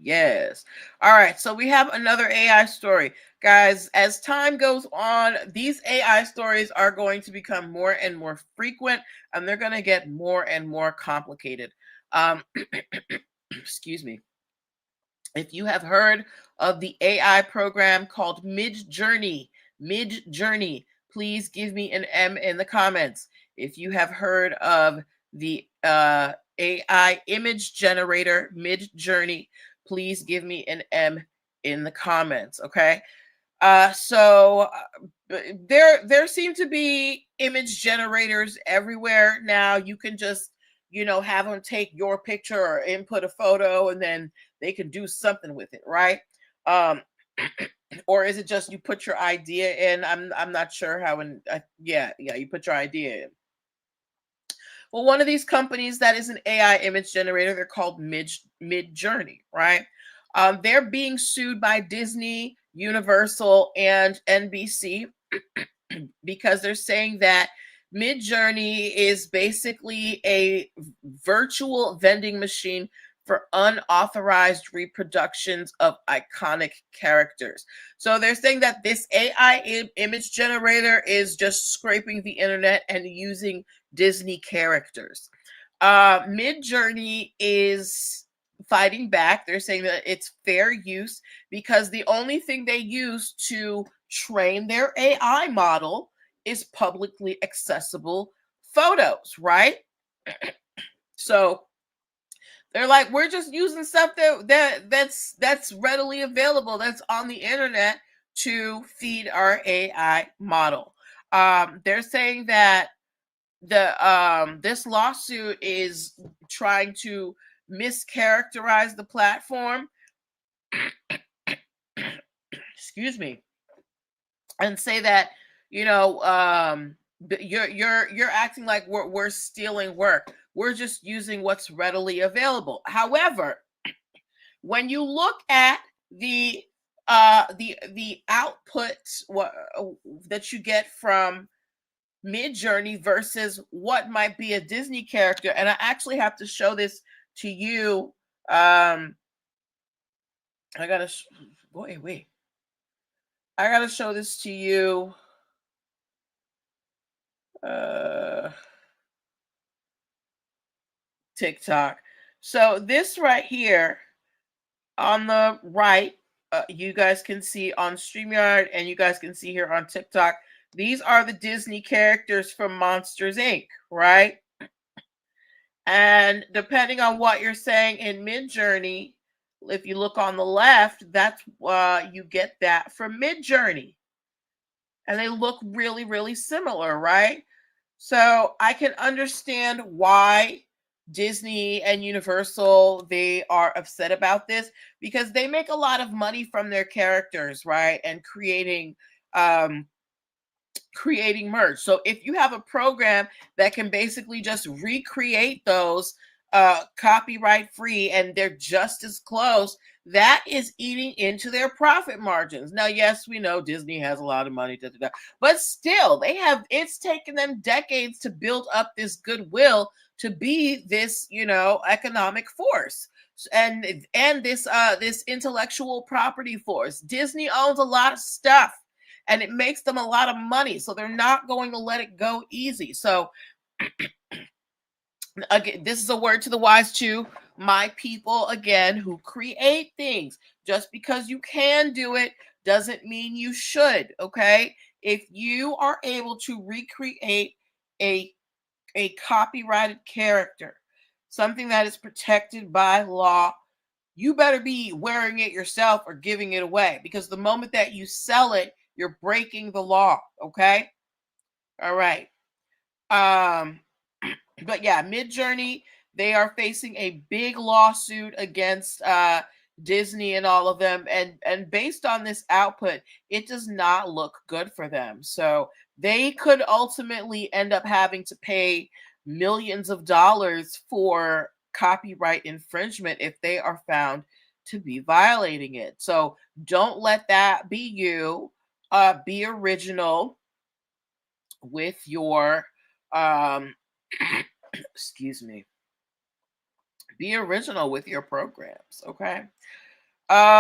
Yes. All right. So we have another AI story. Guys, as time goes on, these AI stories are going to become more and more frequent, and they're going to get more and more complicated. Um, excuse me. If you have heard of the AI program called Midjourney, please give me an M in the comments. If you have heard of the AI image generator Midjourney, please give me an M in the comments. Okay. There seem to be image generators everywhere now. You can just, have them take your picture or input a photo, and then they can do something with it, right? Um, or is it just you put your idea in? I'm not sure how. Yeah, you put your idea in. Well, one of these companies that is an AI image generator, they're called Midjourney, right? They're being sued by Disney, Universal, and NBC because they're saying that Midjourney is basically a virtual vending machine for unauthorized reproductions of iconic characters. So they're saying that this AI image generator is just scraping the internet and using Disney characters. Midjourney is fighting back. They're saying that it's fair use because the only thing they use to train their AI model is publicly accessible photos, right? So they're like, we're just using stuff that's readily available, that's on the internet to feed our AI model. They're saying that this lawsuit is trying to mischaracterize the platform. Excuse me. And say that, you're acting like we're stealing work. We're just using what's readily available. However, when you look at the output that you get from Midjourney versus what might be a Disney character, and I actually have to show this to you. I gotta wait. I gotta show this to you. Uh, TikTok. So this right here on the right, you guys can see on StreamYard, and you guys can see here on TikTok. These are the Disney characters from Monsters Inc., right? And depending on what you're saying in Midjourney, if you look on the left, that's you get that from Midjourney. And they look really, really similar, right? So I can understand why Disney and Universal, they are upset about this because they make a lot of money from their characters, right? And creating merch. So if you have a program that can basically just recreate those copyright free and they're just as close, that is eating into their profit margins. Now, yes, we know Disney has a lot of money, but still, it's taken them decades to build up this goodwill to be this, economic force and this intellectual property force. Disney owns a lot of stuff and it makes them a lot of money, so they're not going to let it go easy. So again, this is a word to the wise too, my people, again, who create things. Just because you can do it doesn't mean you should. Okay, if you are able to recreate a copyrighted character, something that is protected by law, you better be wearing it yourself or giving it away, because the moment that you sell it, you're breaking the law. Okay. All right. Um, but yeah, Midjourney, they are facing a big lawsuit against Disney and all of them, and based on this output, it does not look good for them. So they could ultimately end up having to pay millions of dollars for copyright infringement if they are found to be violating it. So don't let that be you. Be original with your um excuse me, be original with your programs. Okay. Uh